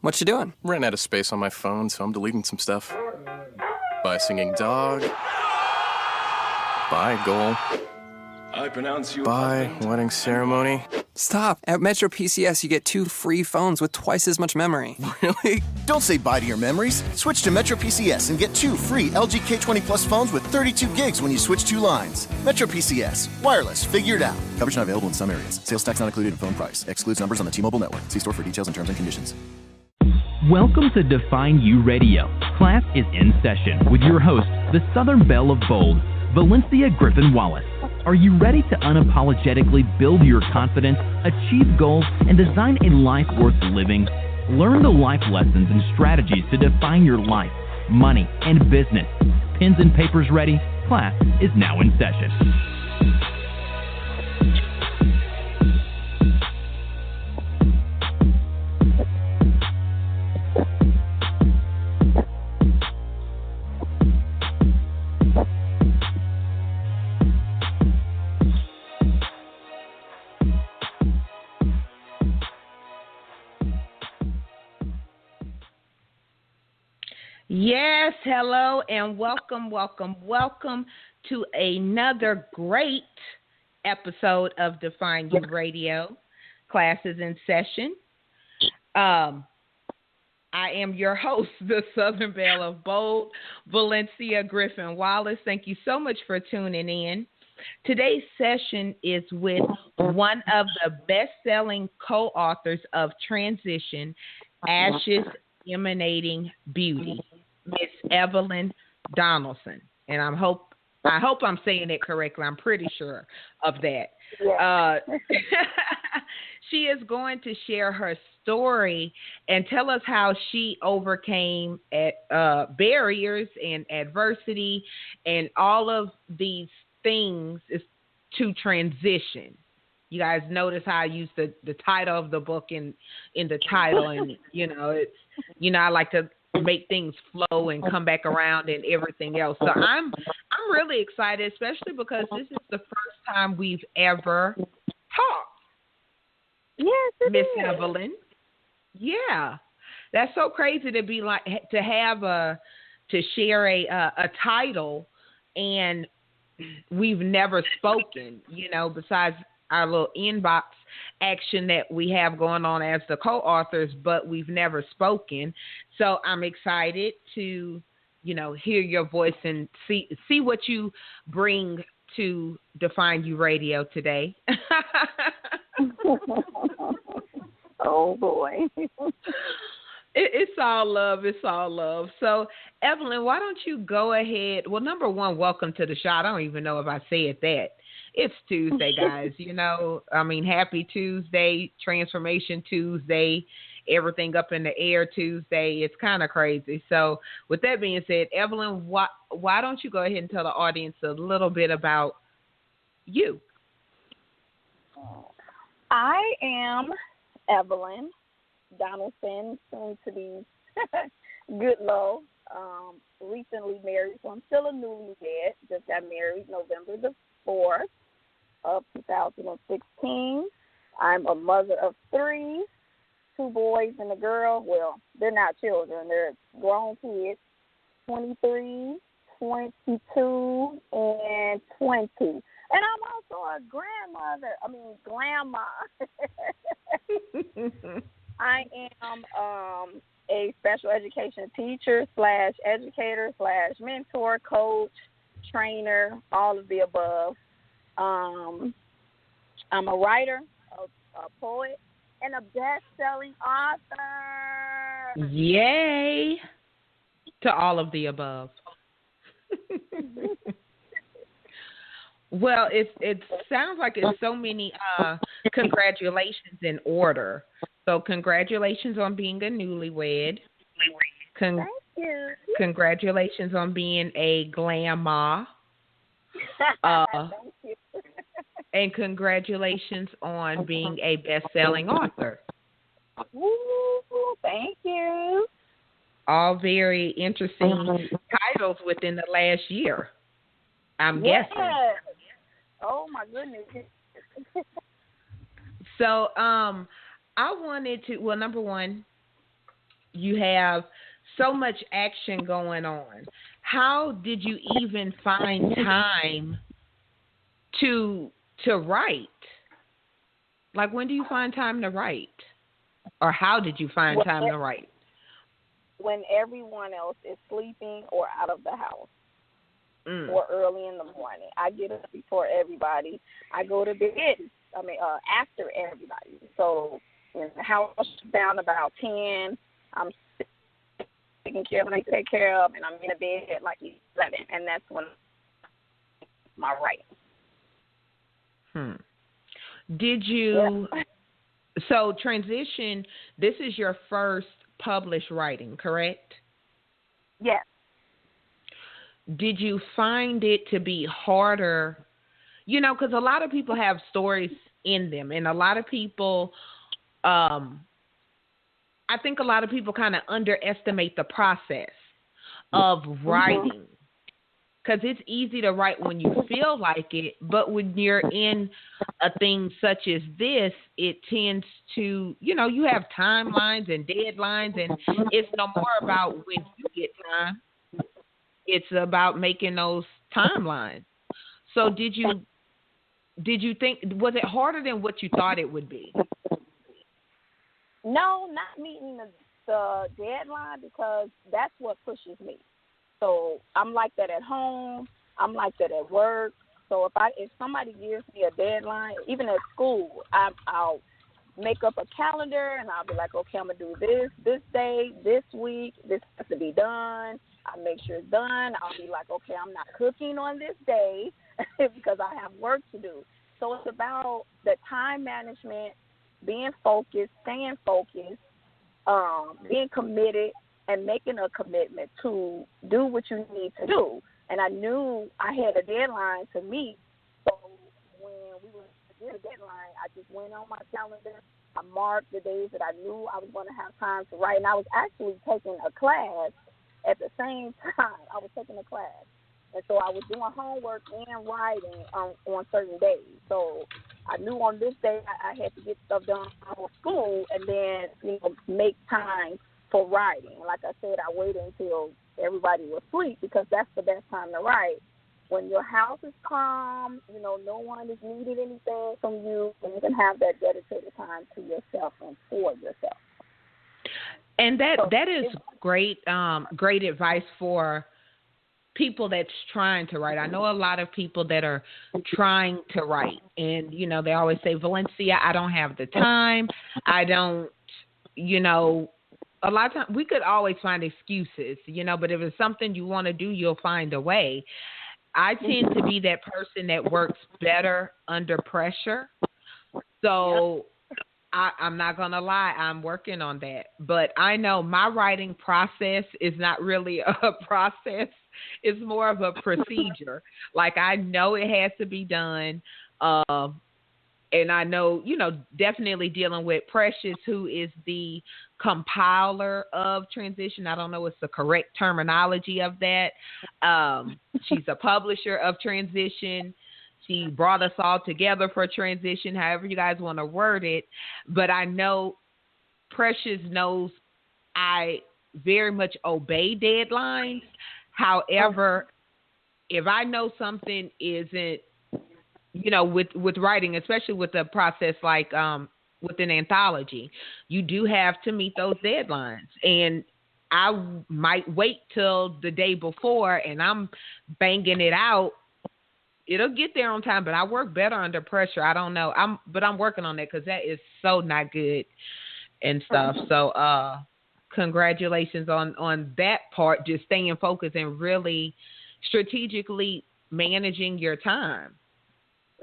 What you doing? Ran out of space on my phone, so I'm deleting some stuff. Bye, singing dog. Bye, goal. I pronounce you Bye, husband. wedding ceremony. Stop. At Metro PCS, you get 2 free phones with twice as much memory. Really? Don't say bye to your memories. Switch to Metro PCS and get 2 free LG K20 Plus phones with 32 gigs when you switch 2 lines. Metro PCS. Wireless. Figured out. Coverage not available in some areas. Sales tax not included in phone price. Excludes numbers on the T-Mobile network. See store for details and terms and conditions. Welcome to Define You Radio. Class is in session with your host, the Southern Belle of Bold, Valencia Griffin-Wallace. Are you ready to unapologetically build your confidence, achieve goals, and design a life worth living? Learn the life lessons and strategies to define your life, money, and business. Pens and papers ready? Class is now in session. Yes, hello, and welcome to another great episode of Define You Radio. Class is in session. I am your host, the Southern Belle of Bold, Valencia Griffin-Wallace. Thank you so much for tuning in. Today's session is with one of the best-selling co-authors of Transition, Ashes Emanating Beauty, Miss Evelyn Donelson, and I hope I'm saying it correctly. I'm pretty sure of that. Yeah. She is going to share her story and tell us how she overcame barriers and adversity and all of these things is to transition. You guys notice how I use the title of the book in the title, and I like to make things flow and come back around and everything else. So I'm really excited, especially because this is the first time we've ever talked. Yes, Miss Evelyn. Yeah, that's so crazy to be like to have to share a title, and we've never spoken. Besides our little inbox action that we have going on as the co-authors, but we've never spoken. So I'm excited to, hear your voice and see what you bring to Define You Radio today. Oh boy. It's all love. It's all love. So, Evelyn, why don't you go ahead? Well, number one, welcome to the show. I don't even know if I said that. It's Tuesday, guys. Happy Tuesday, Transformation Tuesday, everything up in the air Tuesday. It's kind of crazy. So, with that being said, Evelyn, why don't you go ahead and tell the audience a little bit about you? I am Evelyn Donelson, soon to be Goodlow, recently married, so I'm still a newlywed. Just got married November the 4th of 2016. I'm a mother of 3, 2 boys and a girl. Well, they're not children. They're grown kids, 23, 22, and 20. And I'm also a grandmother. Grandma. I am a special education teacher / educator / mentor, coach, trainer, all of the above. I'm a writer, a poet, and a best-selling author. Yay! To all of the above. Well, it sounds like it's so many congratulations in order. So congratulations on being a newlywed. Thank you. Congratulations on being a grandma. Thank you. And congratulations on being a best-selling author. Woo, thank you. All very interesting titles within the last year, I'm guessing. Oh, my goodness. So, I wanted to, well, number one, you have so much action going on. How did you even find time to write? Like, when do you find time to write? Or how did you find time to write? When everyone else is sleeping or out of the house, or early in the morning. I get up before everybody. I go to bed, after everybody. So when the house is down about 10, I'm taking care of what I take care of, and I'm in the bed at like 11, and that's when my writing. Did you, so transition, this is your first published writing, correct? Yes. Did you find it to be harder? You know, because a lot of people have stories in them, and a lot of people, I think a lot of people kind of underestimate the process of writing. Because it's easy to write when you feel like it, but when you're in a thing such as this, it tends to, you know, you have timelines and deadlines, and it's no more about when you get time. It's about making those timelines. So did you think, was it harder than what you thought it would be? No, not meeting the deadline, because that's what pushes me. So I'm like that at home. I'm like that at work. So if somebody gives me a deadline, even at school, I'll make up a calendar, and I'll be like, okay, I'm going to do this day, this week. This has to be done. I make sure it's done. I'll be like, okay, I'm not cooking on this day because I have work to do. So it's about the time management, being focused, staying focused, being committed, and making a commitment to do what you need to do. And I knew I had a deadline to meet. So when we were to get a deadline, I just went on my calendar. I marked the days that I knew I was going to have time to write. And I was actually taking a class at the same time. I was taking a class. And so I was doing homework and writing on certain days. So I knew on this day I had to get stuff done for school, and then, you know, make time for writing. Like I said, I waited until everybody was asleep, because that's the best time to write. When your house is calm, you know, no one is needing anything from you, and you can have that dedicated time to yourself and for yourself. And that is great advice for people that's trying to write. I know a lot of people that are trying to write, and, you know, they always say, Valencia, I don't have the time. I don't, you know, a lot of times we could always find excuses, you know, but if it's something you want to do, you'll find a way. I tend to be that person that works better under pressure. So I'm not going to lie, I'm working on that. But I know my writing process is not really a process. It's more of a procedure. Like, I know it has to be done. And I know, you know, definitely dealing with Precious, who is the compiler of Transition. I don't know what's the correct terminology of that. She's a publisher of Transition. She brought us all together for Transition, however you guys want to word it. But I know Precious knows I very much obey deadlines. However, if I know something isn't, you know, with writing, especially with a process like with an anthology, you do have to meet those deadlines. And I might wait till the day before and I'm banging it out. It'll get there on time, but I work better under pressure. I don't know. I'm working on that, because that is so not good and stuff. So congratulations on that part, just staying focused and really strategically managing your time.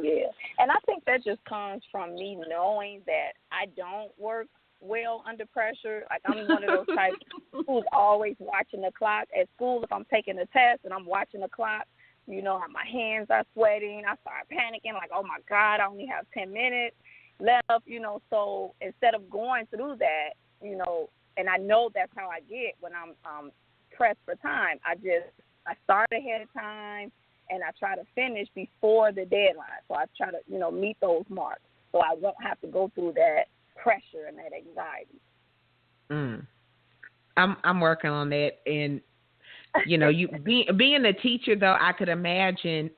Yeah, and I think that just comes from me knowing that I don't work well under pressure. Like, I'm one of those types who's always watching the clock. At school, if I'm taking a test and I'm watching the clock, you know, my hands are sweating. I start panicking, like, oh, my God, I only have 10 minutes left, you know. So instead of going through that, you know, and I know that's how I get when I'm pressed for time, I start ahead of time, and I try to finish before the deadline. So I try to, you know, meet those marks, so I won't have to go through that pressure and that anxiety. I'm working on that, and you being a teacher though, I could imagine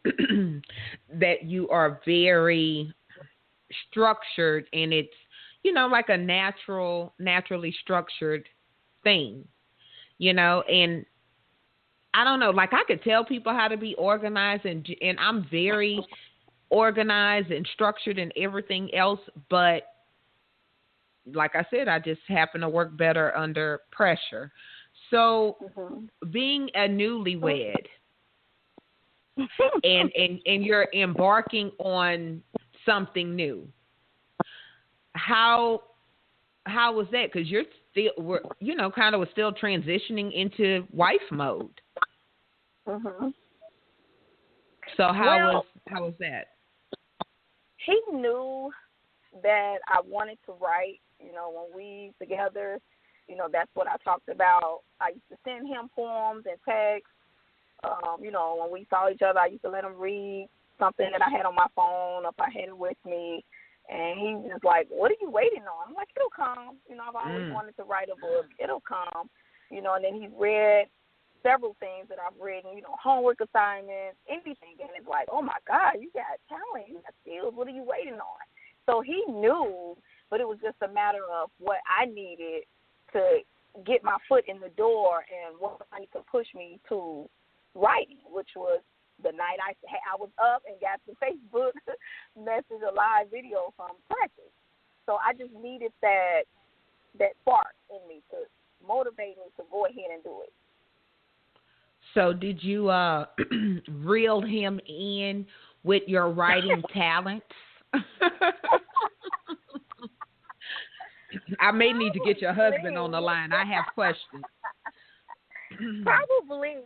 that you are very structured, and it's like a naturally structured thing, and I don't know, like I could tell people how to be organized, and I'm very organized and structured and everything else, but like I said, I just happen to work better under pressure. So being a newlywed and you're embarking on something new, how was that? Because you're still, kind of was still transitioning into wife mode. Mm-hmm. So how was that? He knew that I wanted to write. When we together, that's what I talked about. I used to send him poems and texts. When we saw each other, I used to let him read something that I had on my phone, if I had it with me. And he was like, "What are you waiting on?" I'm like, "It'll come." I've always wanted to write a book. It'll come. And then he's read several things that I've written, homework assignments, anything. And it's like, oh, my God, you got talent. You got skills. What are you waiting on? So he knew, but it was just a matter of what I needed to get my foot in the door and what I need to push me to writing, which was the night I was up and got the Facebook message, a live video from practice. So I just needed that spark in me to motivate me to go ahead and do it. So did you reel him in with your writing talents? I may need to get your husband on the line. I have questions. Probably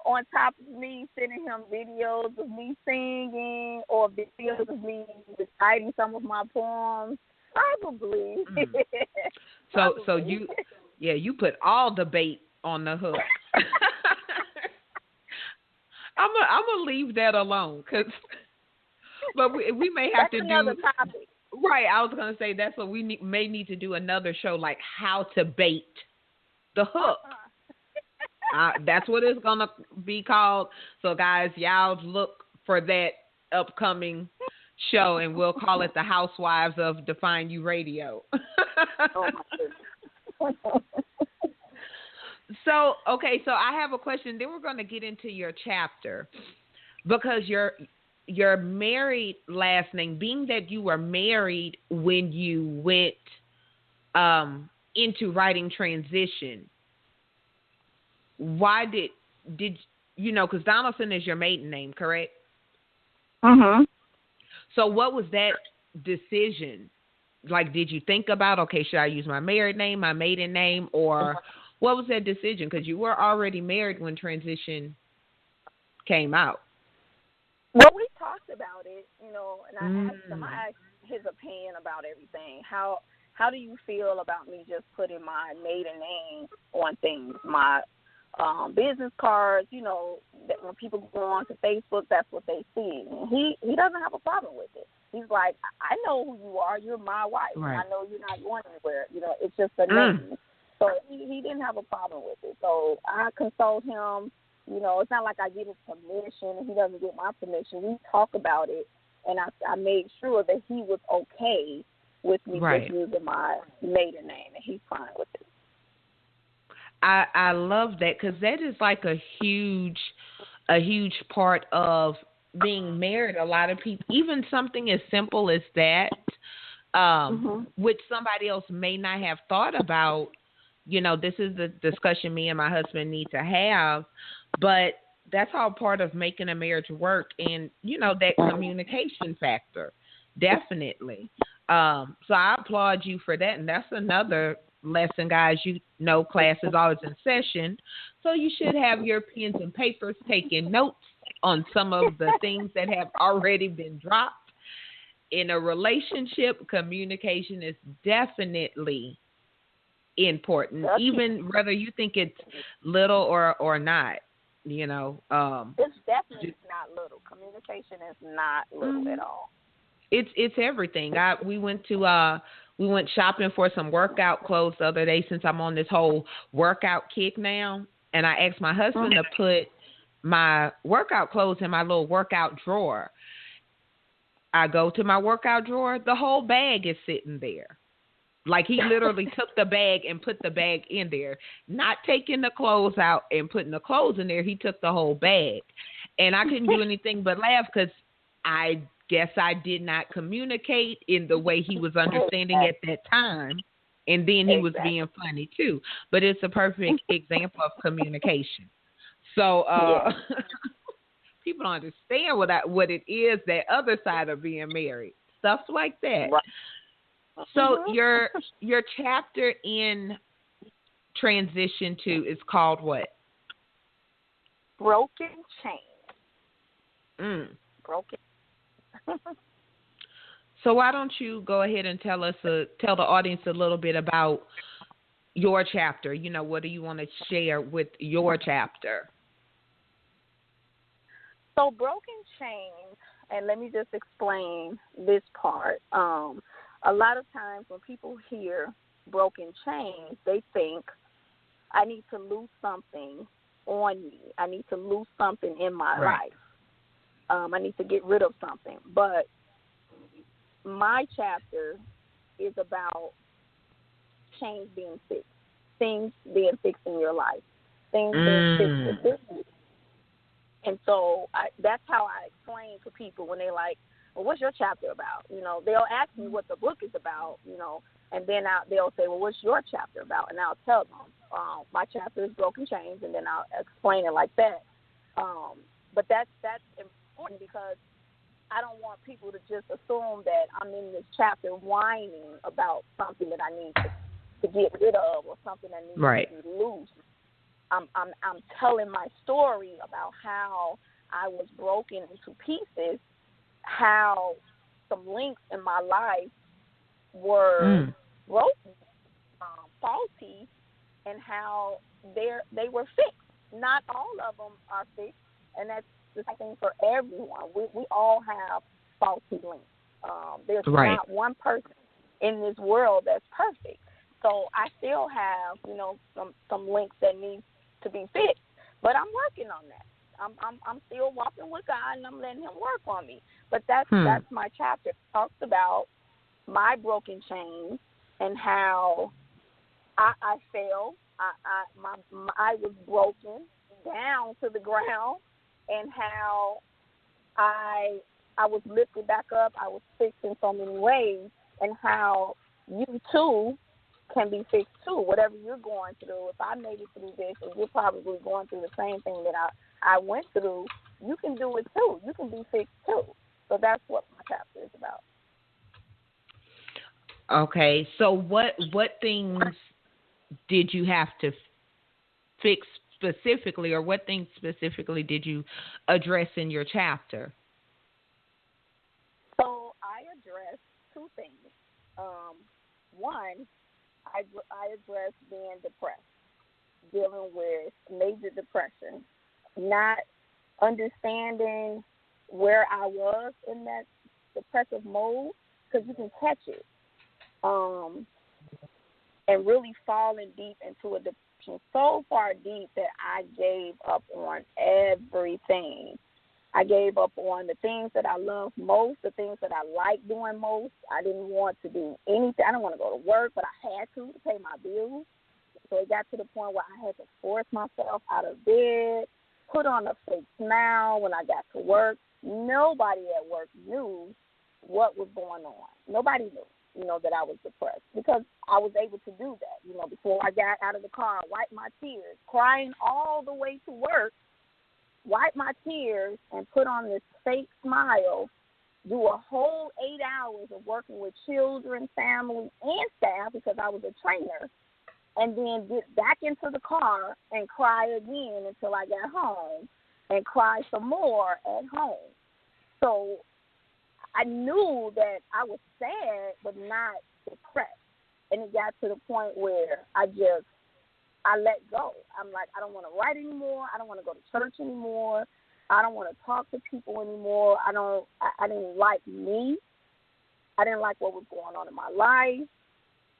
on top of me sending him videos of me singing or videos of me reciting some of my poems. Probably. So you put all the bait on the hook. I'm gonna leave that alone, but we may have that's to another do topic. Right, I was gonna say that's what we may need to do another show, like how to bait the hook. That's what it's gonna be called. So guys, y'all look for that upcoming show, and we'll call it the Housewives of Define You Radio. Oh my goodness. So I have a question. Then we're going to get into your chapter, because your married last name, being that you were married when you went into writing transition, why did because Donelson is your maiden name, correct? Mm-hmm. So what was that decision? Like, did you think about, okay, should I use my married name, my maiden name, or what was that decision? Because you were already married when transition came out. Well, we talked about it, and I asked him, his opinion about everything. How do you feel about me just putting my maiden name on things, my business cards, that when people go on to Facebook, that's what they see. And he doesn't have a problem with it. He's like, I know who you are. You're my wife. Right. I know you're not going anywhere. It's just a name. So he didn't have a problem with it. So I consult him. It's not like I get his permission and he doesn't get my permission. We talk about it, and I made sure that he was okay with me just using my maiden name, and he's fine with it. I love that, because that is like a huge part of being married. A lot of people, even something as simple as that, which somebody else may not have thought about. This is the discussion me and my husband need to have, but that's all part of making a marriage work, and that communication factor, definitely. So I applaud you for that, and that's another lesson, guys. Class is always in session, so you should have your pens and papers taking notes on some of the things that have already been dropped. In a relationship, communication is definitely important, even whether you think it's little or not. It's definitely not little. Communication is not little at all. It's everything. We went to We went shopping for some workout clothes the other day since I'm on this whole workout kick now. And I asked my husband to put my workout clothes in my little workout drawer. I go to my workout drawer, the whole bag is sitting there. Like he literally took the bag and put the bag in there, not taking the clothes out and putting the clothes in there. He took the whole bag. And I couldn't do anything but laugh because I guess I did not communicate in the way he was understanding at that time. And then he was being funny too. But it's a perfect example of communication. So people don't understand what it is, that other side of being married. Stuff like that. Right. So your chapter in Transition 2 is called what? Broken Chains. Broken. So why don't you go ahead and tell the audience a little bit about your chapter? You know, what do you want to share with your chapter? So Broken Chains, and let me just explain this part. A lot of times when people hear broken chains, they think I need to lose something on me. I need to lose something in my life. I need to get rid of something. But my chapter is about chains being fixed, things being fixed in your life, things being fixed with business. And so that's how I explain to people when they're like, well, what's your chapter about? You know, they'll ask me what the book is about, you know, and then they'll say, well, what's your chapter about? And I'll tell them, my chapter is Broken Chains, and then I'll explain it like that. But that's important because I don't want people to just assume that I'm in this chapter whining about something that I need to get rid of or something that needs to be loose. I'm telling my story about how I was broken into pieces, how some links in my life were broken, faulty, and how they were fixed. Not all of them are fixed, and that's the same thing for everyone. We all have faulty links. There's not one person in this world that's perfect. So I still have, you know, some links that need to be fixed, but I'm working on that. I'm still walking with God, and I'm letting Him work on me. But that's my chapter. It talks about my broken chains and how I fell. I was broken down to the ground, and how I was lifted back up. I was fixed in so many ways, and how you too can be fixed too. Whatever you're going through, if I made it through this, and you're probably going through the same thing that I went through, you can do it too. You can be fixed too. So that's what my chapter is about. Okay, so what things did you have to fix specifically, or what things specifically did you address in your chapter? So I addressed two things. One, I addressed being depressed, dealing with major depression, not understanding where I was in that depressive mode, because you can catch it, and really falling deep into a depression, so far deep that I gave up on everything. I gave up on the things that I love most, the things that I like doing most. I didn't want to do anything. I didn't want to go to work, but I had to pay my bills. So it got to the point where I had to force myself out of bed, put on a fake smile when I got to work. Nobody at work knew what was going on. Nobody knew, you know, that I was depressed, because I was able to do that. You know, before I got out of the car, wipe my tears, crying all the way to work, wipe my tears and put on this fake smile, do a whole 8 hours of working with children, family, and staff, because I was a trainer, and then get back into the car and cry again until I got home, and cry some more at home. So I knew that I was sad but not depressed. And it got to the point where I let go. I'm like, I don't want to write anymore. I don't want to go to church anymore. I don't want to talk to people anymore. I didn't like me. I didn't like what was going on in my life.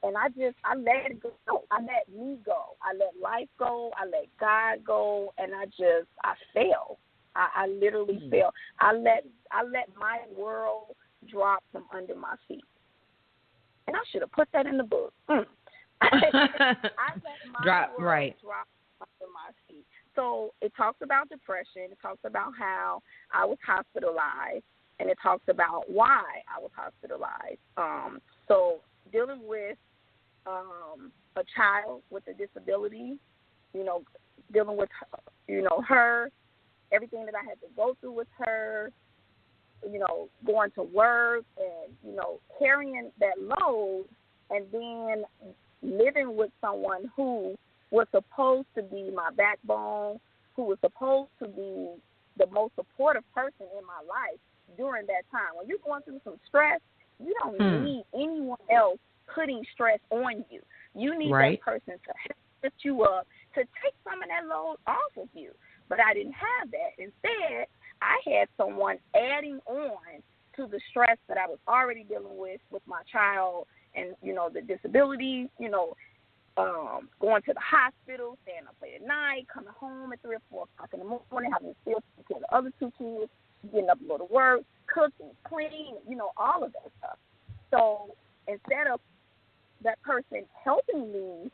And I let it go. I let me go. I let life go. I let God go. And I fell. I literally fell. I let my world drop from under my feet. And I should have put that in the book. I let my world drop under my feet. So it talks about depression. It talks about how I was hospitalized. And it talks about why I was hospitalized. So dealing with a child with a disability, dealing with, her, everything that I had to go through with her, going to work and, carrying that load, and then living with someone who was supposed to be my backbone, who was supposed to be the most supportive person in my life during that time. When you're going through some stress, you don't need anyone else putting stress on you. You need that person to lift you up, to take some of that load off of you. But I didn't have that. Instead, I had someone adding on to the stress that I was already dealing with my child and, the disability, going to the hospital, staying up late at night, coming home at 3 or 4 o'clock in the morning, having to still take care of the other 2 kids, getting up to go to work, cooking, cleaning, all of that stuff. So instead of that person helping me,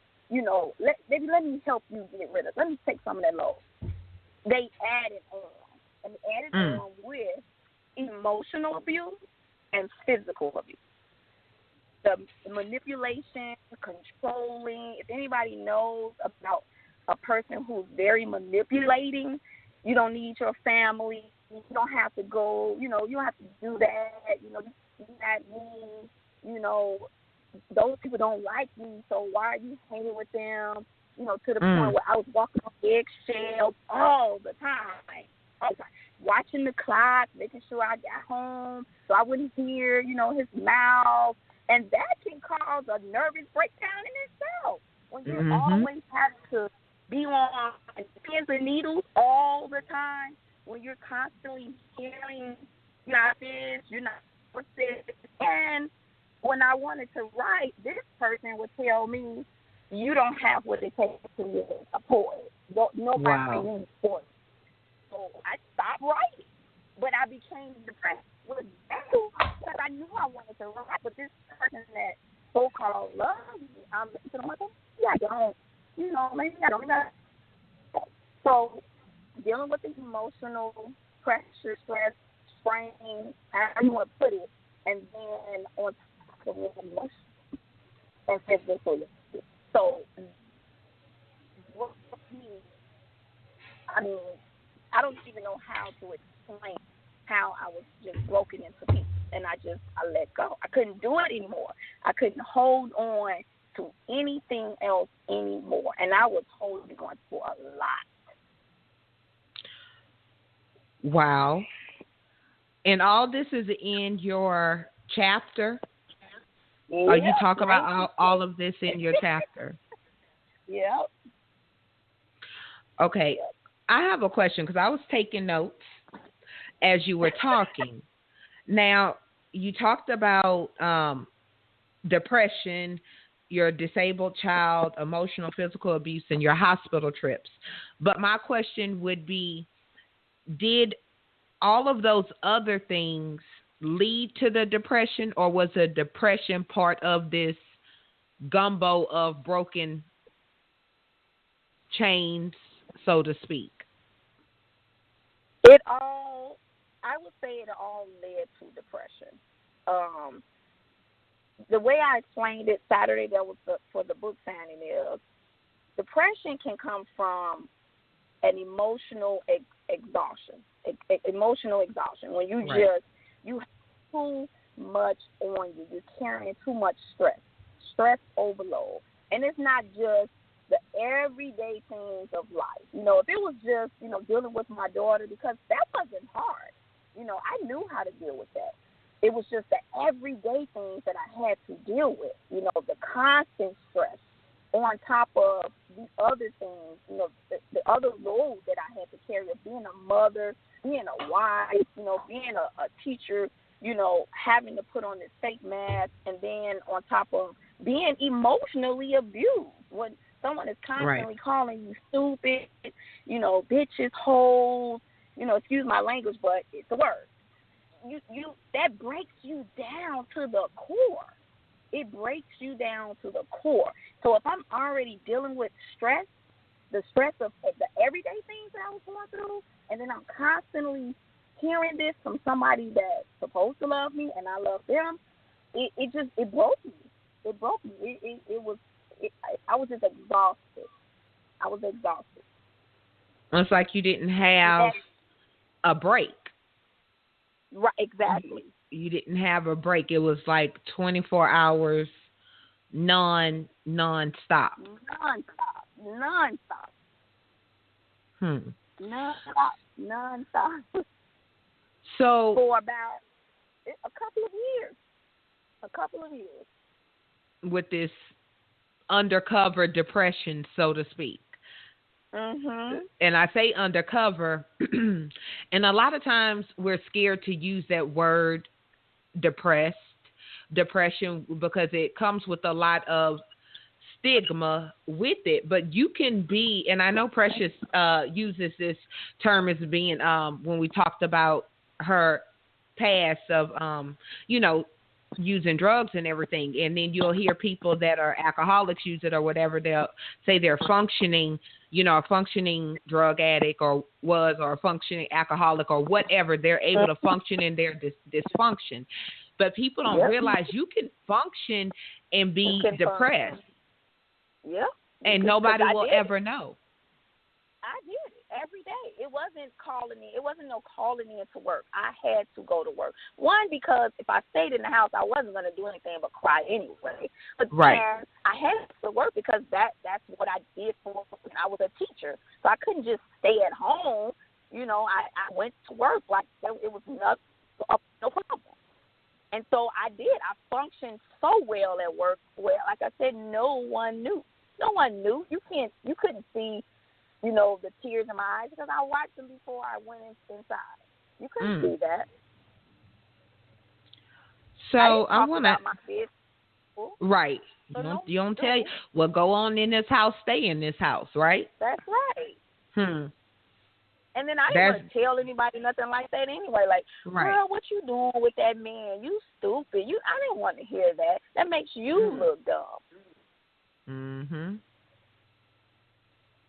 let me help you get rid of, let me take some of that load. They added on. And they added on with emotional abuse and physical abuse. The manipulation, controlling. If anybody knows about a person who's very manipulating, you don't need your family. You don't have to go, you don't have to do that. That means, those people don't like me, so why are you hanging with them? To the point where I was walking on eggshells all the time. Watching the clock, making sure I got home so I wouldn't hear, his mouth. And that can cause a nervous breakdown in itself. When you always have to be on pins and needles all the time, when you're constantly hearing, you're not this, you're not this. And when I wanted to write, this person would tell me, you don't have what it takes to be a poet. Nobody needs poetry. So I stopped writing. But I became depressed with that because I knew I wanted to write. But this person that so-called loves me, I'm like, yeah, I don't. Maybe I don't. So dealing with the emotional pressure, stress, strain, however you want to put it, and then on top of it, emotion and physical. So, I don't even know how to explain how I was just broken into pieces, and I let go. I couldn't do it anymore. I couldn't hold on to anything else anymore, and I was holding on for a lot. Wow. And all this is in your chapter? Yeah, Or you talk about all of this in your chapter? Yeah. Okay. I have a question because I was taking notes as you were talking. Now, you talked about depression, your disabled child, emotional, physical abuse, and your hospital trips. But my question would be, did all of those other things lead to the depression, or was the depression part of this gumbo of broken chains, so to speak? I would say it all led to depression. The way I explained it Saturday, that was for the book signing, is depression can come from an emotional exhaustion. Emotional exhaustion, when you you have too much on you. You're carrying too much stress overload. And it's not just the everyday things of life. If it was just, dealing with my daughter, because that wasn't hard. I knew how to deal with that. It was just the everyday things that I had to deal with, the constant stress on top of the other things, the other load that I had to carry of being a mother, being a wife, being a teacher, having to put on this fake mask, and then on top of being emotionally abused. When someone is constantly calling you stupid, bitches, hoes, excuse my language, but it's a word. You that breaks you down to the core. It breaks you down to the core. So if I'm already dealing with stress, the stress of the everyday things that I was going through, and then I'm constantly hearing this from somebody that's supposed to love me and I love them, it broke me. It broke me. I was just exhausted. I was exhausted. It's like you didn't have a break. Right, exactly. You didn't have a break. It was like 24 hours non-stop. Non-stop. Non-stop. So for about a couple of years. With this undercover depression, so to speak. Mm-hmm. And I say undercover, and a lot of times we're scared to use that word depression, because it comes with a lot of stigma with it. But you can be, and I know Precious uses this term as being, when we talked about her past of, using drugs and everything, and then you'll hear people that are alcoholics use it or whatever. They'll say they're functioning, a functioning drug addict or a functioning alcoholic or whatever. They're able to function in their dysfunction. But people don't realize you can function and be depressed. Yeah. And nobody will ever know. I did it every day. It wasn't no calling in to work. I had to go to work. One, because if I stayed in the house, I wasn't going to do anything but cry anyway. But then I had to work because that's what I did for when I was a teacher. So I couldn't just stay at home. I went to work like it was no problem. And so I did. I functioned so well at work where, like I said, no one knew. No one knew. You couldn't see, the tears in my eyes because I watched them before I went inside. You couldn't see that. So I want to. Right. So you don't tell you. Well, go on in this house, stay in this house, right? That's right. And then I didn't want to tell anybody nothing like that anyway. Like, girl, what you doing with that man? You stupid. I didn't want to hear that. That makes you look dumb. Mm-hmm.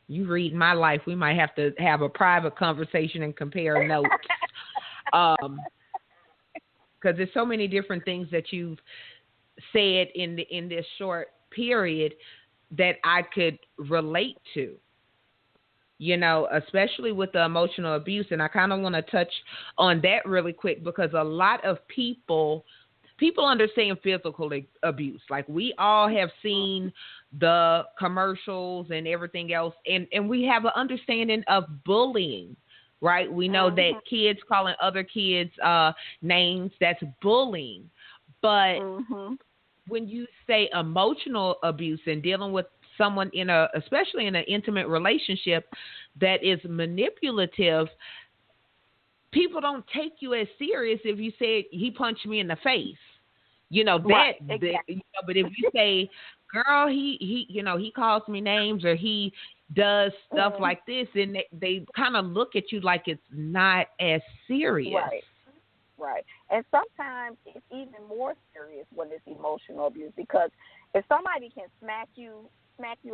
You read my life. We might have to have a private conversation and compare notes. Because there's so many different things that you've said in this short period that I could relate to. Especially with the emotional abuse. And I kind of want to touch on that really quick because a lot of people understand physical abuse. Like we all have seen the commercials and everything else. And we have an understanding of bullying, right? We know that kids calling other kids names, that's bullying. But when you say emotional abuse and dealing with someone especially in an intimate relationship that is manipulative, people don't take you as serious if you say he punched me in the face. Exactly. But if you say, girl, he calls me names or he does stuff like this, and they kind of look at you like it's not as serious. Right. And sometimes it's even more serious when it's emotional abuse because if somebody can smack you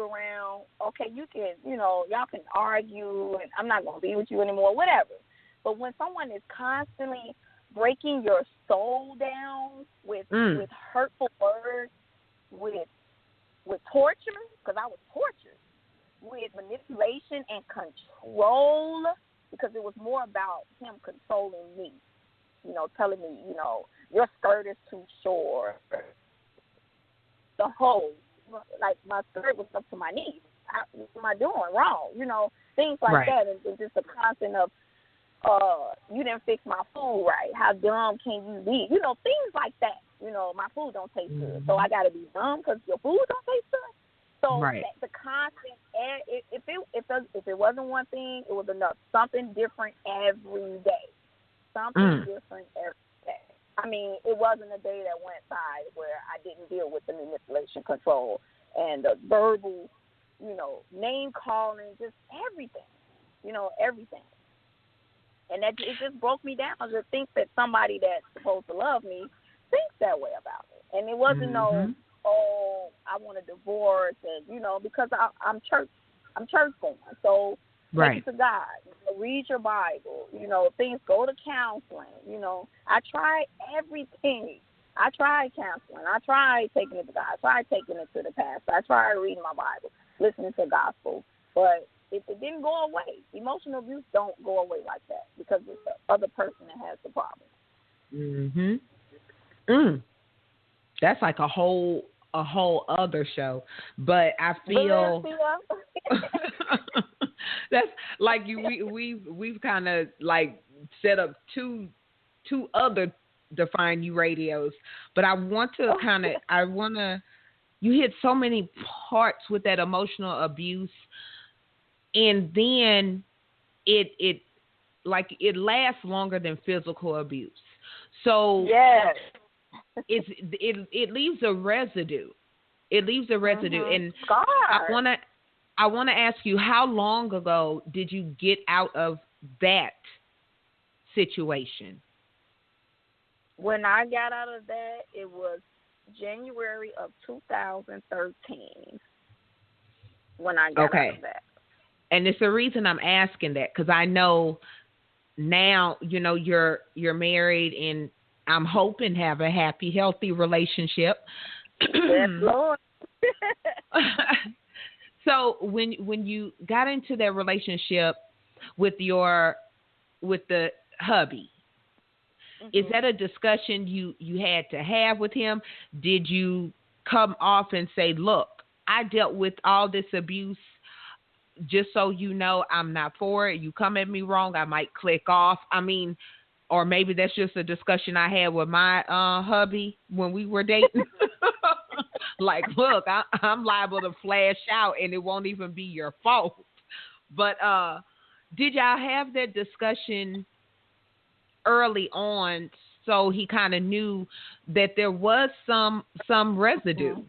around, okay, you can, y'all can argue and I'm not going to be with you anymore, whatever. But when someone is constantly breaking your soul down with hurtful words, with torture, because I was tortured, with manipulation and control, because it was more about him controlling me, telling me, your skirt is too short, the whole, like my skirt was up to my knees. What am I doing wrong? Things like that. And just a constant of, you didn't fix my food right. How dumb can you be? Things like that. My food don't taste good, so I got to be dumb because your food don't taste good. So the constant, if it wasn't one thing, it was enough. Something different every day. Something different every day. I mean, it wasn't a day that went by where I didn't deal with the manipulation, control, and the verbal, name calling, just everything, everything. And that it just broke me down to think that somebody that's supposed to love me thinks that way about me. And it wasn't I want a divorce, and because I'm church going, so take it to God. Read your Bible. Things, go to counseling. I tried everything. I tried counseling. I tried taking it to God. I tried taking it to the pastor. I tried reading my Bible, listening to gospel, but it didn't go away. Emotional abuse don't go away like that because it's the other person that has the problem. That's like a whole other show. But I feel that's like we've kind of like set up two other Define You radios. But I want to you hit so many parts with that emotional abuse, and then it lasts longer than physical abuse. So yes. It leaves a residue. And Scar. I want to ask you, how long ago did you get out of that situation? When I got out of that, it was January of 2013 when I got out of that. And it's the reason I'm asking that, because I know now, you're married, and I'm hoping have a happy, healthy relationship. Yes, Lord. So when you got into that relationship with the hubby, is that a discussion you had to have with him? Did you come off and say, look, I dealt with all this abuse, just so you know, I'm not for it. You come at me wrong, I might click off. I mean, or maybe that's just a discussion I had with my hubby when we were dating. Like, look, I'm liable to flash out, and it won't even be your fault. But did y'all have that discussion early on, so he kind of knew that there was some residue?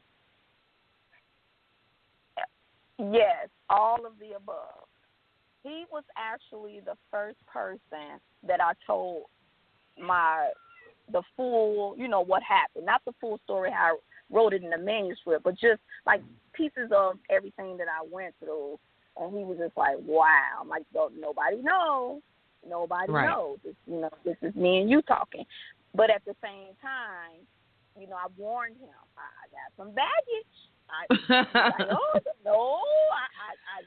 Yes, all of the above. He was actually the first person that I told the full, what happened. Not the full story, how I wrote it in the manuscript, but just like pieces of everything that I went through. And he was just like, wow. I'm like, nobody knows. Nobody knows. This is me and you talking. But at the same time, I warned him. I got some baggage. I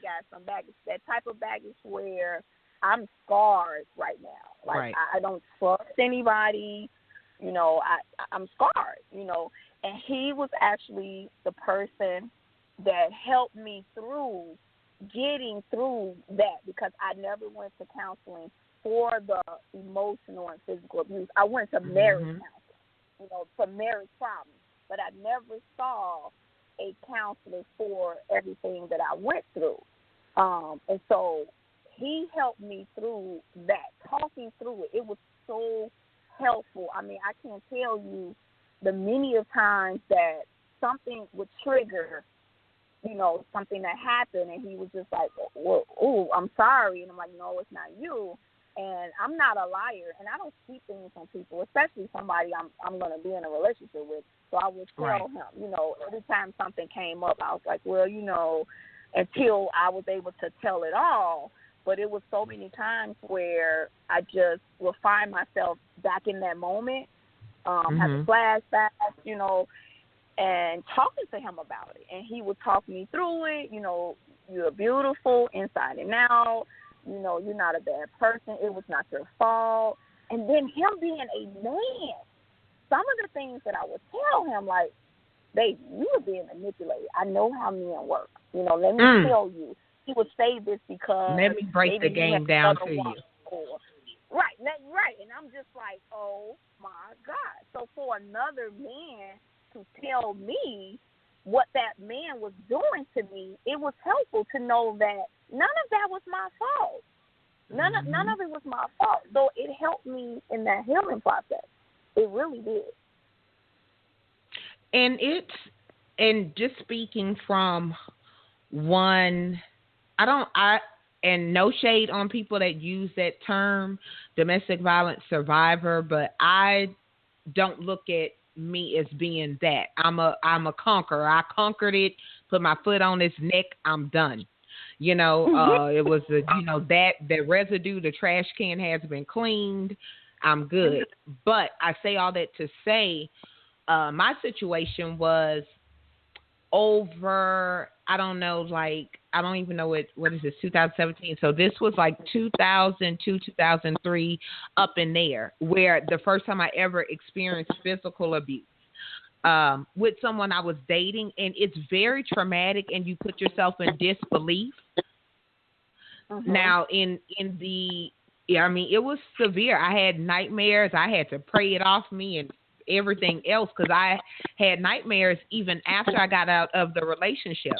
got some baggage. That type of baggage where I'm scarred right now. Like, I don't trust anybody. I'm scarred, And he was actually the person that helped me through getting through that, because I never went to counseling for the emotional and physical abuse. I went to marriage counseling, for marriage problems, but I never saw a counselor for everything that I went through. And so he helped me through that, talking through it. It was so helpful. I mean, I can't tell you the many of times that something would trigger, something that happened, and he was just like, oh, I'm sorry. And I'm like, no, it's not you. And I'm not a liar, and I don't keep things from people, especially somebody I'm going to be in a relationship with. So I would tell him, every time something came up, I was like, well, until I was able to tell it all. But it was so many times where I just will find myself back in that moment, having flashbacks, and talking to him about it. And he would talk me through it. You're beautiful inside and out. You're not a bad person. It was not your fault. And then him being a man, some of the things that I would tell him, like, baby, you were being manipulated. I know how men work. Let me tell you. He would say this because... Let me break the game down to you. Right. And I'm just like, oh, my God. So for another man to tell me what that man was doing to me, it was helpful to know that none of that was my fault. None of it was my fault. So it helped me in that healing process. It really did. And just speaking from one, and no shade on people that use that term, domestic violence survivor, but I don't look at me as being that. I'm a conqueror. I conquered it, put my foot on its neck, I'm done. It was that the residue, the trash can has been cleaned, I'm good. But I say all that to say, my situation was over, I don't even know what is this, 2017. So this was like 2002, 2003, up in there, where the first time I ever experienced physical abuse with someone I was dating. And it's very traumatic, and you put yourself in disbelief. Now, it was severe. I had nightmares. I had to pray it off me and everything else, because I had nightmares even after I got out of the relationship.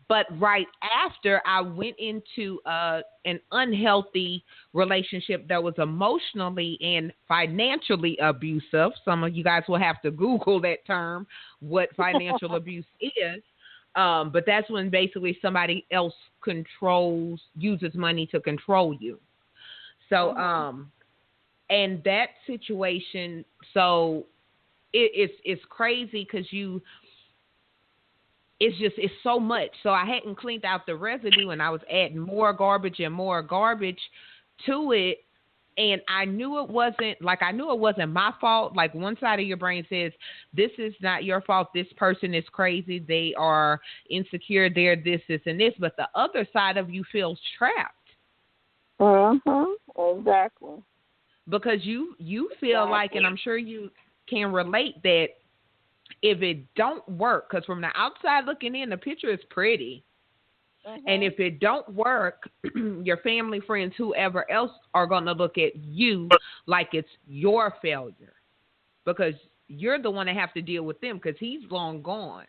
But right after, I went into an unhealthy relationship that was emotionally and financially abusive. Some of you guys will have to Google that term, what financial abuse is. But that's when basically somebody else uses money to control you. So, and that situation, so it's crazy, because it's so much. So I hadn't cleaned out the residue, and I was adding more garbage to it. And I knew it wasn't my fault. Like, one side of your brain says, this is not your fault. This person is crazy. They are insecure. They're this, and this. But the other side of you feels trapped. Exactly. Because you feel like, and I'm sure you can relate, that if it don't work, because from the outside looking in, the picture is pretty. And if it don't work, your family, friends, whoever else are going to look at you like it's your failure, because you're the one that have to deal with them, because he's long gone.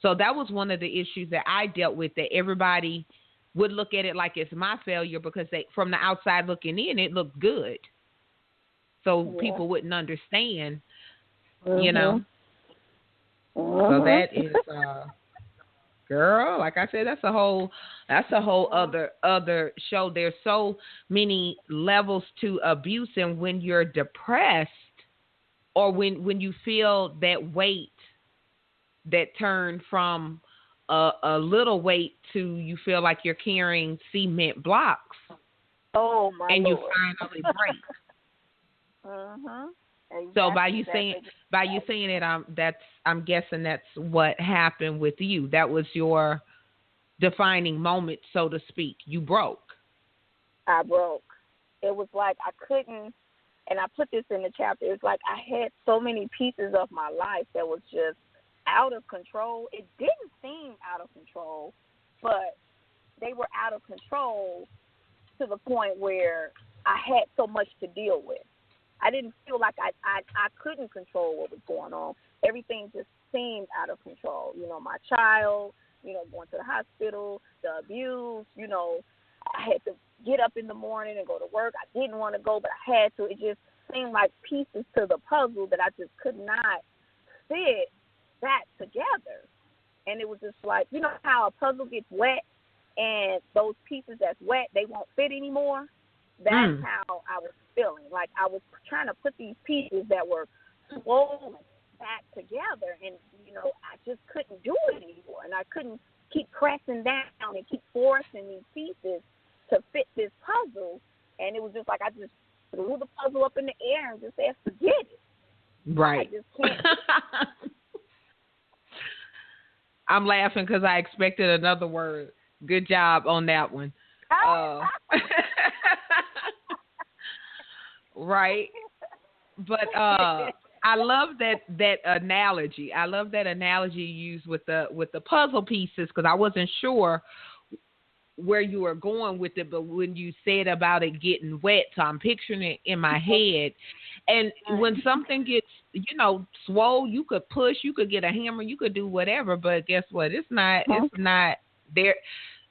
So that was one of the issues that I dealt with, that everybody would look at it like it's my failure, because from the outside looking in, it looked good. So people wouldn't understand, So that is, girl, like I said, that's a whole other show. There's so many levels to abuse, and when you're depressed, or when you feel that weight that turned from a little weight to you feel like you're carrying cement blocks. Oh my! And Lord. you finally break. Exactly. So by you saying it, I'm guessing that's what happened with you. That was your defining moment, so to speak. You broke. I broke. It was like I couldn't, and I put this in the chapter. It's like I had so many pieces of my life that was just out of control. It didn't seem out of control, but they were out of control to the point where I had so much to deal with. I didn't feel like I couldn't control what was going on. Everything just seemed out of control. My child, going to the hospital, the abuse, I had to get up in the morning and go to work. I didn't want to go, but I had to. It just seemed like pieces to the puzzle that I just could not fit back together. And it was just like, how a puzzle gets wet and those pieces that's wet, they won't fit anymore? That's how I was feeling. Like I was trying to put these pieces that were swollen back together, and I just couldn't do it anymore. And I couldn't keep pressing down and keep forcing these pieces to fit this puzzle. And it was just like I just threw the puzzle up in the air and just said, forget it. Right. I just can't. I'm laughing because I expected another word. Good job on that one. Right. But I love that analogy. I love that analogy you used with the puzzle pieces, because I wasn't sure where you were going with it, but when you said about it getting wet, so I'm picturing it in my head. And when something gets, swole, you could push, you could get a hammer, you could do whatever, but guess what? It's not there.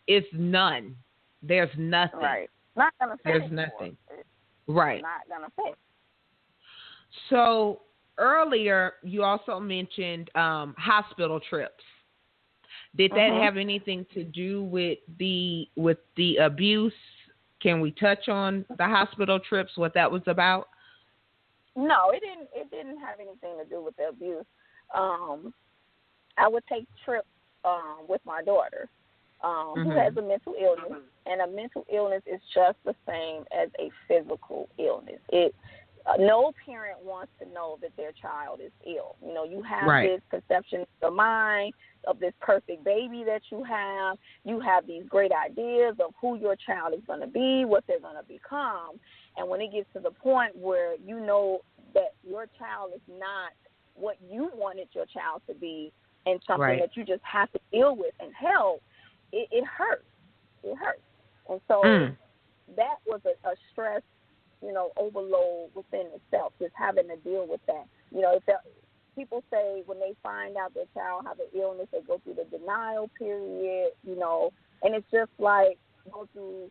It's none. There's nothing. Right. Not gonna fit. There's nothing. Right. Not gonna fit. So earlier, you also mentioned hospital trips. Did that have anything to do with the abuse? Can we touch on the hospital trips? What that was about? No, it didn't. It didn't have anything to do with the abuse. I would take trips with my daughter, who has a mental illness, and a mental illness is just the same as a physical illness. No parent wants to know that their child is ill. You know, you have this perception in your mind of this perfect baby that you have. You have these great ideas of who your child is going to be, what they're going to become. And when it gets to the point where you know that your child is not what you wanted your child to be, and something that you just have to deal with and help, it hurts. It hurts. And so that was a stress, you know, overload within itself, just having to deal with that. You know, people say when they find out their child has an illness, they go through the denial period, you know, and it's just like go through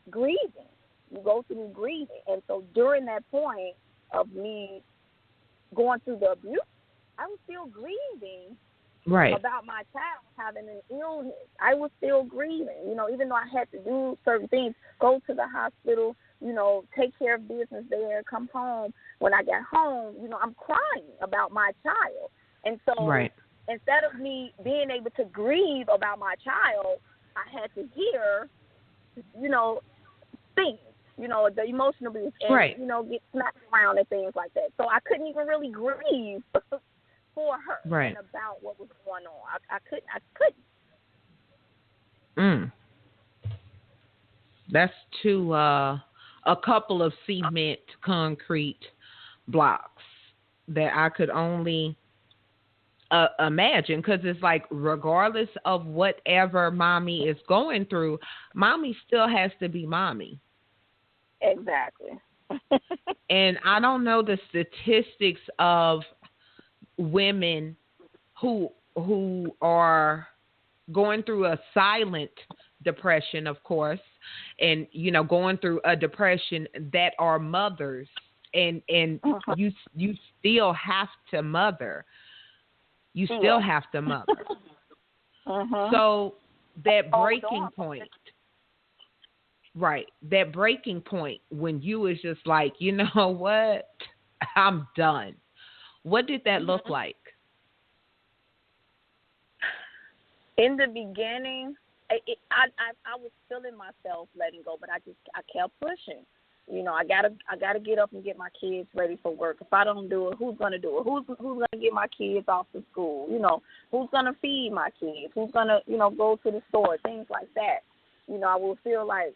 grieving. You go through grieving. And so during that point of me going through the abuse, I was still grieving about my child having an illness. I was still grieving, you know, even though I had to do certain things, go to the hospital, you know, take care of business there, come home. When I got home, you know, I'm crying about my child. And so instead of me being able to grieve about my child, I had to hear, you know, things, you know, the emotional abuse and, you know, get smacked around and things like that. So I couldn't even really grieve for her and about what was going on. I couldn't. That's a couple of cement concrete blocks that I could only imagine, because it's like regardless of whatever mommy is going through, mommy still has to be mommy. Exactly. And I don't know the statistics of women who are going through a silent depression, of course, and, you know, going through a depression that are mothers, and you still have to mother. You still have to mother. So that breaking point, that breaking point when you was just like, you know what, I'm done. What did that look like? In the beginning, I was feeling myself letting go, but I kept pushing. You know, I gotta get up and get my kids ready for work. If I don't do it, who's gonna do it? Who's gonna get my kids off to school? You know, who's gonna feed my kids? Who's gonna, you know, go to the store? Things like that. You know, I don't feel like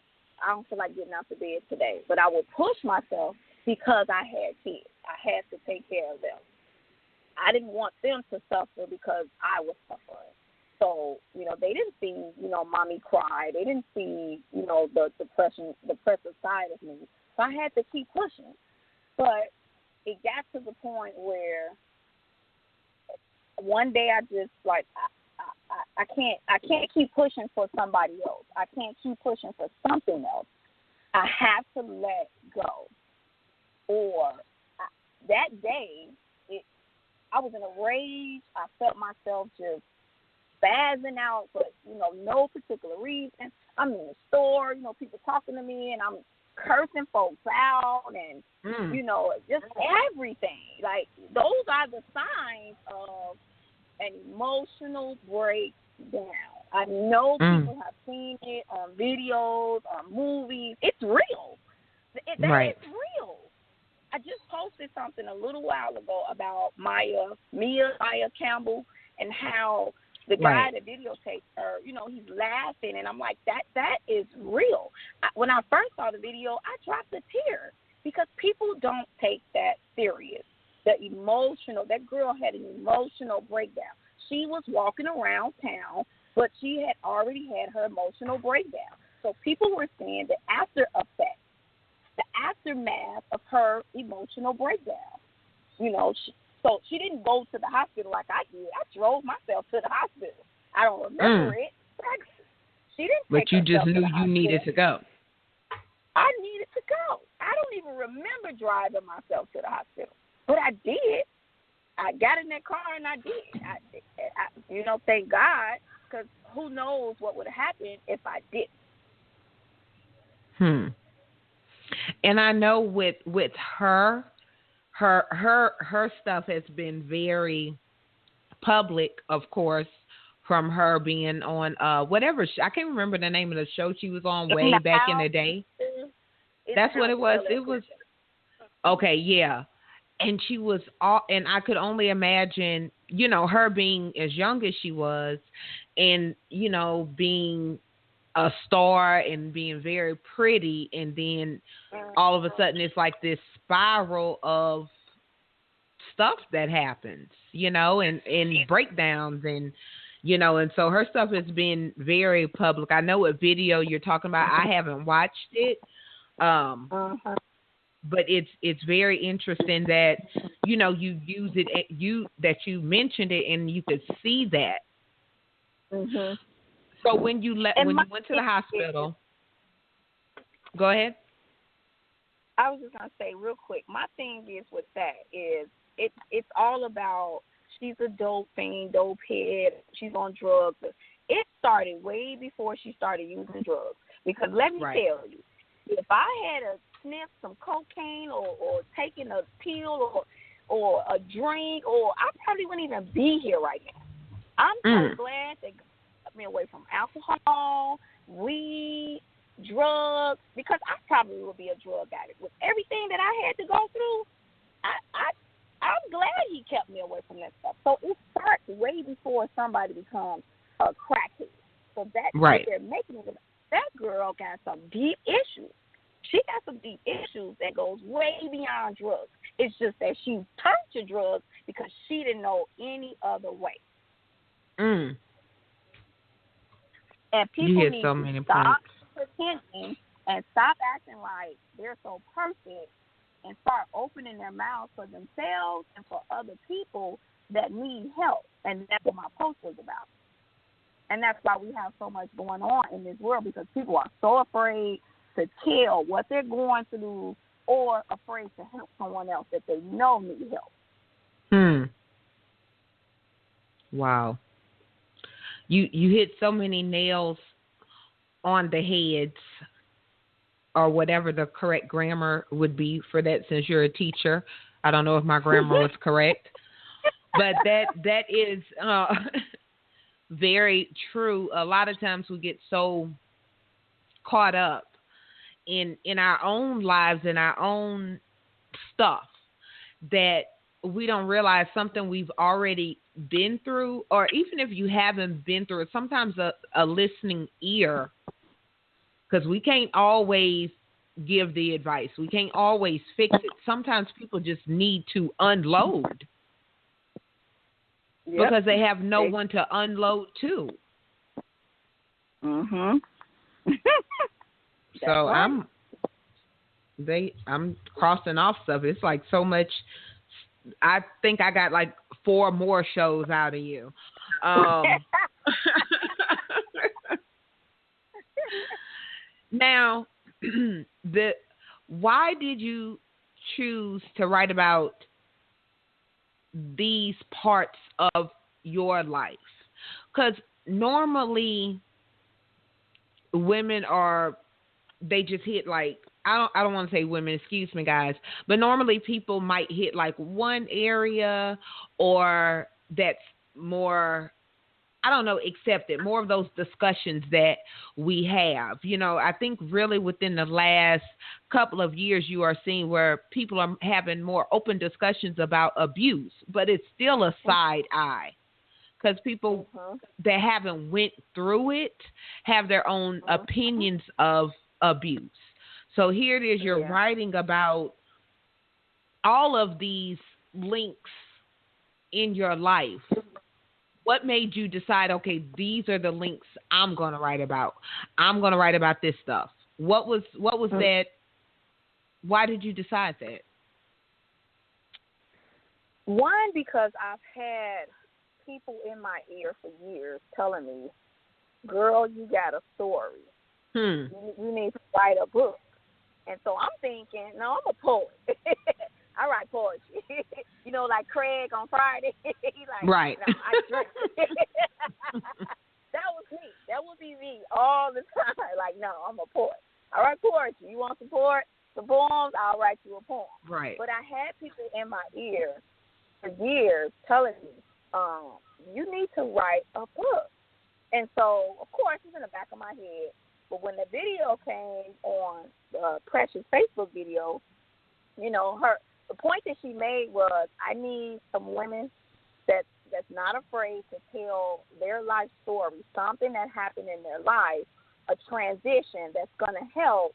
getting out of bed today, but I will push myself because I had kids. I had to take care of them. I didn't want them to suffer because I was suffering. So, you know, they didn't see, you know, mommy cry. They didn't see, you know, the depressive side of me. So I had to keep pushing. But it got to the point where one day I just like I can't keep pushing for somebody else. I can't keep pushing for something else. I have to let go. Or that day, I was in a rage. I felt myself just spazzing out for, you know, no particular reason. I'm in the store, you know, people talking to me, and I'm cursing folks out and, you know, just everything. Like, those are the signs of an emotional breakdown. I know people have seen it on videos, on movies. It's real. That is real. I just posted something a little while ago about Maya Campbell, and how the guy that videotaped her, you know, he's laughing, and I'm like, that is real. When I first saw the video, I dropped a tear because people don't take that serious. That girl had an emotional breakdown. She was walking around town, but she had already had her emotional breakdown. So people were saying the after effects, the aftermath of her emotional breakdown. You know, so she didn't go to the hospital like I did. I drove myself to the hospital. I don't remember it. She didn't. But you just knew you needed to go. I needed to go. I don't even remember driving myself to the hospital, but I did. I got in that car and I did. I thank God, because who knows what would have happened if I didn't. And I know with her stuff has been very public, of course, from her being on whatever I can't remember the name of the show she was on way back in the day. That's what it was. It was okay, yeah. And she was and I could only imagine, her being as young as she was, and being a star and being very pretty, and then all of a sudden it's like this spiral of stuff that happens, and breakdowns, and and so her stuff has been very public. I know what video you're talking about. I haven't watched it, but it's very interesting that you use it, that you mentioned it, and you could see that. So when you went to the hospital, go ahead. I was just gonna say real quick. My thing is with that is it's all about, she's a dope fiend, dope head. She's on drugs. It started way before she started using drugs. Because let me tell you, if I had a sniff some cocaine or taken a pill or a drink, or I probably wouldn't even be here right now. I'm so glad they got me away from alcohol, weed, drugs, because I probably would be a drug addict. With everything that I had to go through, I'm glad he kept me away from that stuff. So it starts way before somebody becomes a crackhead. So that they're making it, that girl got some deep issues. She got some deep issues that goes way beyond drugs. It's just that she turned to drugs because she didn't know any other way. And people need to stop pretending and stop acting like they're so perfect and start opening their mouths for themselves and for other people that need help. And that's what my post was about. And that's why we have so much going on in this world, because people are so afraid to tell what they're going through or afraid to help someone else that they know need help. Wow. You hit so many nails on the heads, or whatever the correct grammar would be for that, since you're a teacher. I don't know if my grammar was correct, but that is very true. A lot of times we get so caught up in our own lives and our own stuff that we don't realize something we've already been through, or even if you haven't been through it, sometimes a listening ear, because we can't always give the advice. We can't always fix it. Sometimes people just need to unload because they have no one to unload to. So I'm crossing off stuff. It's like so much. I think I got like 4 more shows out of you. Now, why did you choose to write about these parts of your life? Because normally women they just hit like, I don't want to say women, excuse me guys, but normally people might hit like one area, or that's more, I don't know, accepted, more of those discussions that we have. I think really within the last couple of years, you are seeing where people are having more open discussions about abuse, but it's still a side eye, because people that haven't went through it have their own opinions of abuse. So here it is, you're writing about all of these links in your life. What made you decide, okay, these are the links I'm going to write about. I'm going to write about this stuff. What was that? Why did you decide that? One, because I've had people in my ear for years telling me, girl, you got a story. You need to write a book. And so I'm thinking, no, I'm a poet. I write poetry. Like Craig on Friday. He like, right. No, I drink. That was me. That would be me all the time. Like, no, I'm a poet. I write poetry. You want support? The poems, I'll write you a poem. Right. But I had people in my ear for years telling me, you need to write a book. And so, of course, it's in the back of my head. But when the video came on, the Precious Facebook video, the point that she made was, I need some women that's not afraid to tell their life story, something that happened in their life, a transition that's going to help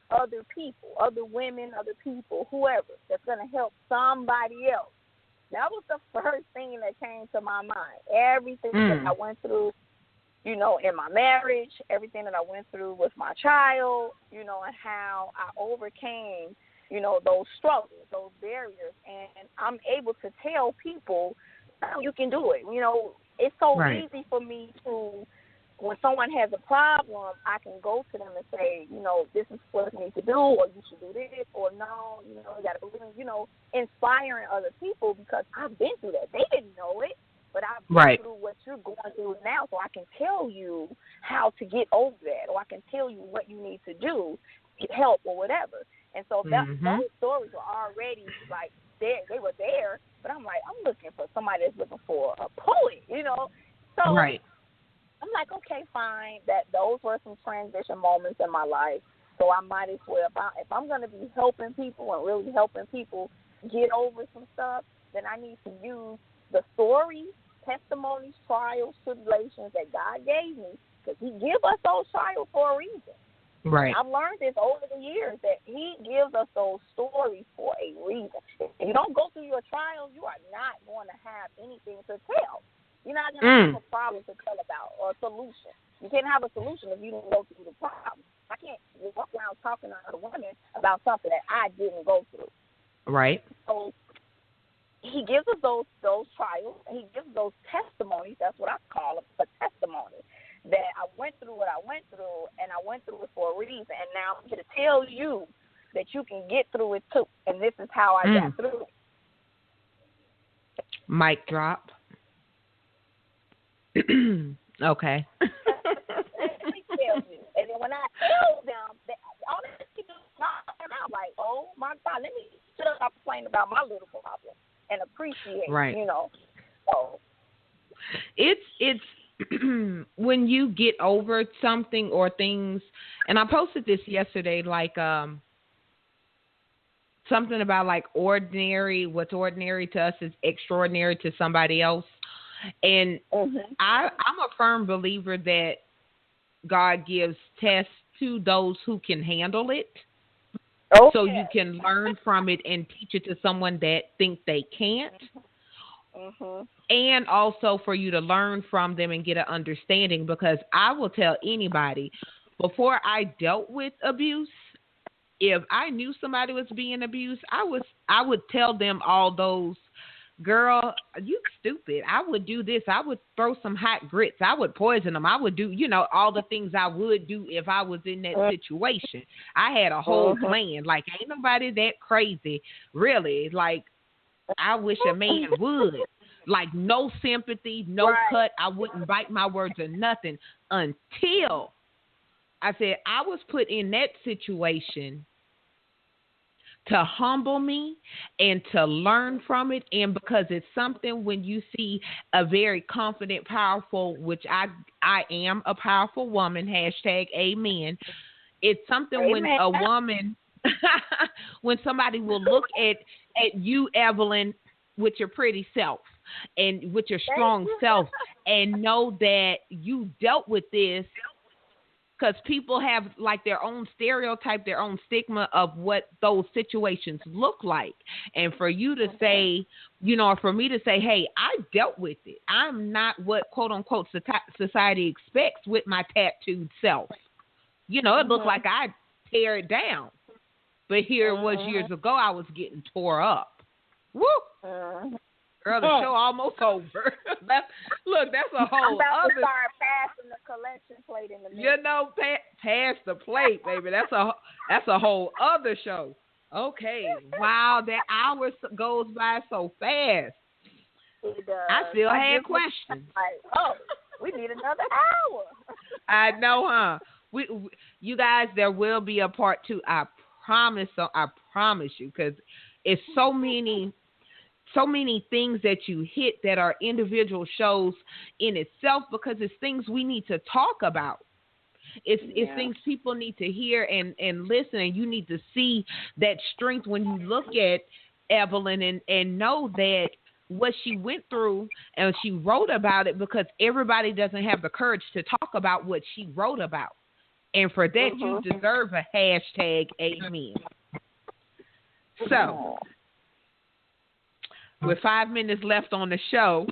other people, other women, other people, whoever, that's going to help somebody else. That was the first thing that came to my mind. Everything that I went through, in my marriage, everything that I went through with my child, and how I overcame, those struggles, those barriers. And I'm able to tell people, you can do it. It's so easy for me to, when someone has a problem, I can go to them and say, this is what you need to do, or you should do this, or no, you got to believe, inspiring other people, because I've been through that. They didn't know it, but I've been through what you're going through now, so I can tell you how to get over that, or I can tell you what you need to do, get help or whatever. And so those stories were already, like, there. They were there, but I'm like, I'm looking for somebody that's looking for a poet, So I'm like, okay, fine. That those were some transition moments in my life. So I might as well, if I'm going to be helping people and really helping people get over some stuff, then I need to use the stories, testimonies, trials, tribulations that God gave me, because He give us those trials for a reason. Right. I've learned this over the years, that He gives us those stories for a reason. If you don't go through your trials, you are not going to have anything to tell. You're not going to have a problem to tell about, or a solution. You can't have a solution if you didn't go through the problem. I can't walk around talking to other women about something that I didn't go through. Right. So He gives us those trials, and He gives those testimonies. That's what I call them, a testimony. That I went through what I went through, and I went through it for a reason. And now I'm here to tell you that you can get through it too. And this is how I got through it. Mic drop. Okay. Let me tell you. And then when I tell them, all they do is knock them out like, oh, my God, let me shut up complaining about my little problem and appreciate, So It's when you get over something or things, and I posted this yesterday, like something about like ordinary, what's ordinary to us is extraordinary to somebody else. And I'm a firm believer that God gives tests to those who can handle it. Okay. So you can learn from it and teach it to someone that think they can't. And also for you to learn from them and get an understanding, because I will tell anybody, before I dealt with abuse, if I knew somebody was being abused, I would tell them all those, girl, you stupid. I would do this. I would throw some hot grits. I would poison them. I would do, all the things I would do if I was in that situation. I had a whole plan. Like, ain't nobody that crazy, really. Like, I wish a man would. Like, no sympathy, no cut. I wouldn't bite my words or nothing until I said I was put in that situation to humble me and to learn from it. And because it's something, when you see a very confident, powerful, which I am a powerful woman, #amen. It's something when a woman, when somebody will look at you, Evelyn, with your pretty self and with your strong self, and know that you dealt with this, because people have like their own stereotype, their own stigma of what those situations look like. And for you to say, for me to say, hey, I dealt with it. I'm not what quote unquote society expects with my tattooed self. It looked like I tear it down. But here it was years ago, I was getting tore up. Woo! Girl, the show almost over. That's a whole I'm about other. to start passing the collection plate in the middle. You know, pass the plate, baby. That's a whole other show. Okay, wow, that hour goes by so fast. It does. I still had questions. Like, we need another hour. I know, huh? You guys, there will be a part 2. I promise you, because it's so many things that you hit that are individual shows in itself, because it's things we need to talk about. It's things people need to hear and listen, and you need to see that strength when you look at Evelyn and know that what she went through, and she wrote about it, because everybody doesn't have the courage to talk about what she wrote about. And for that, you deserve a hashtag amen. So, with 5 minutes left on the show,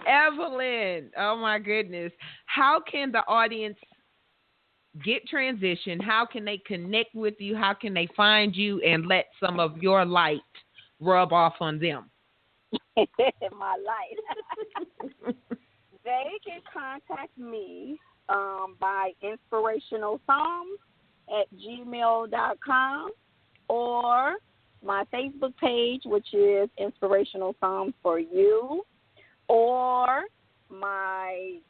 Evelyn, oh my goodness, how can the audience get transition? How can they connect with you? How can they find you and let some of your light rub off on them? My light. They can contact me by inspirationalpsalms@gmail.com, or my Facebook page, which is Inspirational Psalms for You, or my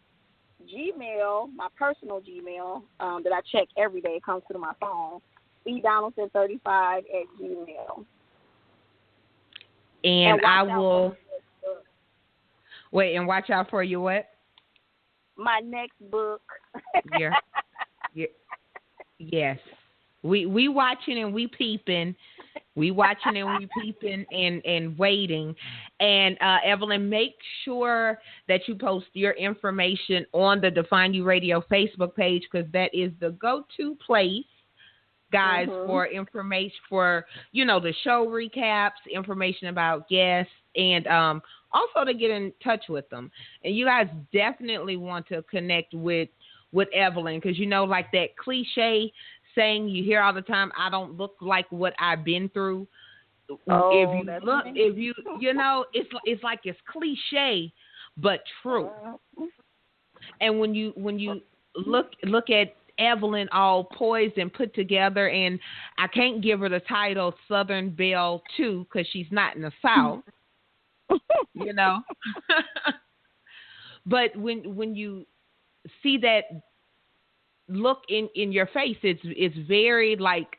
Gmail, my personal Gmail that I check every day. It comes to my phone, edonelson35@gmail. And I will wait and watch out for you. What? My next book. Yes. We watching and we peeping. We watching and we peeping and waiting. And Evelyn, make sure that you post your information on the Define You Radio Facebook page, because that is the go-to place, guys, for information, for, the show recaps, information about guests, and also to get in touch with them. And you guys definitely want to connect with Evelyn, because, like that cliche saying you hear all the time, I don't look like what I've been through. It's like it's cliche, but true. And when you look at Evelyn all poised and put together, and I can't give her the title Southern Belle too, because she's not in the South, but when you see that look in your face, it's very like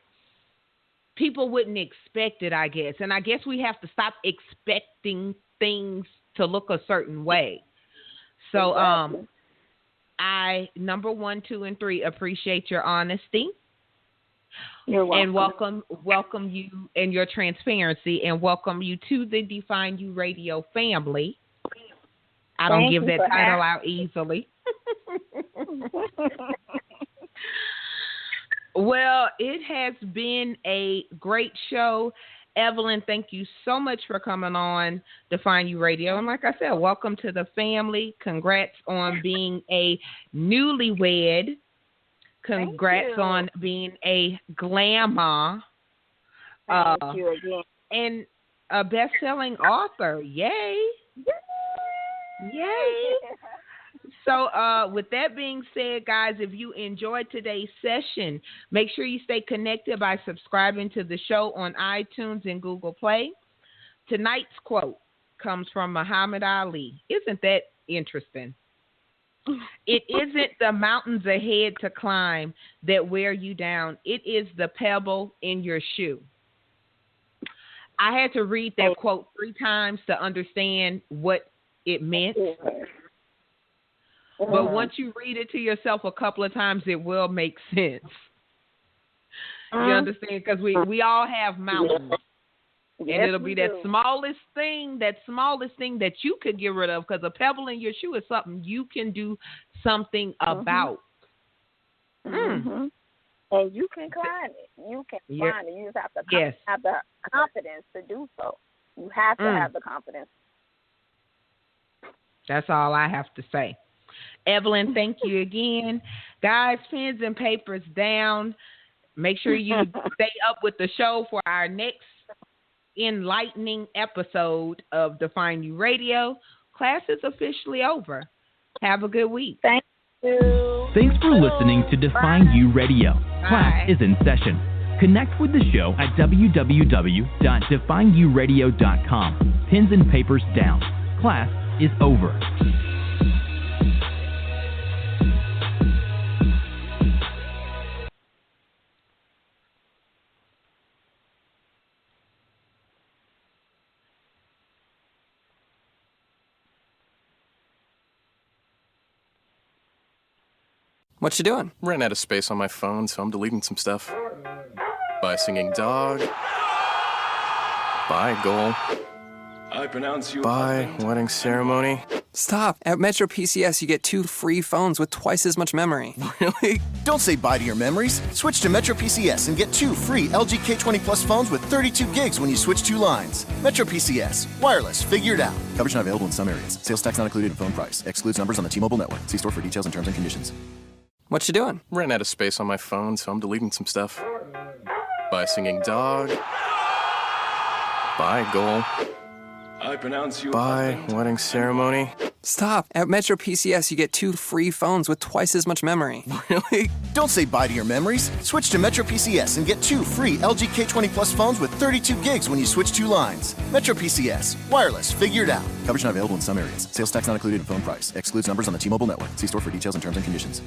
people wouldn't expect it, I guess. And I guess we have to stop expecting things to look a certain way. So I, number 1, 2, and 3, appreciate your honesty. You're welcome. And welcome you and your transparency, and welcome you to the Define You Radio family. I don't give that title out easily. Well, it has been a great show. Evelyn, thank you so much for coming on Define You Radio. And like I said, welcome to the family. Congrats on being a newlywed. Congrats on being a glamour. Thank you again. And a best-selling author. Yay. Yay. So with that being said, guys, if you enjoyed today's session, make sure you stay connected by subscribing to the show on iTunes and Google Play. Tonight's quote comes from Muhammad Ali. Isn't that interesting? It isn't the mountains ahead to climb that wear you down. It is the pebble in your shoe. I had to read that quote 3 times to understand what it meant. But once you read it to yourself a couple of times, it will make sense. You understand? Because we all have mountains. And it'll be that smallest thing that you could get rid of, because a pebble in your shoe is something you can do something about. And you can climb it. You can climb it. You just have to have the confidence to do so. You have to have the confidence. That's all I have to say. Evelyn, thank you again. Guys, pens and papers down. Make sure you stay up with the show for our next enlightening episode of Define You Radio. Class is officially over. Have a good week. Thank you. Thanks for listening to Define You Radio. Class is in session. Connect with the show at www.defineyouradio.com. Pens and papers down. Class is over. What you doing? Ran out of space on my phone, so I'm deleting some stuff. By singing dog. By goal. I pronounce you. By wedding ceremony. Stop. At Metro PCS, you get 2 free phones with twice as much memory. Really? Don't say bye to your memories. Switch to Metro PCS and get 2 free LG K20 Plus phones with 32 gigs when you switch 2 lines. Metro PCS. Wireless. Figured out. Coverage not available in some areas. Sales tax not included in phone price. Excludes numbers on the T-Mobile network. See store for details and terms and conditions. What you doing? Ran out of space on my phone, so I'm deleting some stuff. By singing dog. By goal. I pronounce you. By wedding ceremony. Stop. At Metro PCS, you get 2 free phones with twice as much memory. Really? Don't say bye to your memories. Switch to Metro PCS and get 2 free LG K20 Plus phones with 32 gigs when you switch 2 lines. Metro PCS. Wireless. Figured out. Coverage not available in some areas. Sales tax not included in phone price. Excludes numbers on the T-Mobile network. See store for details and terms and conditions.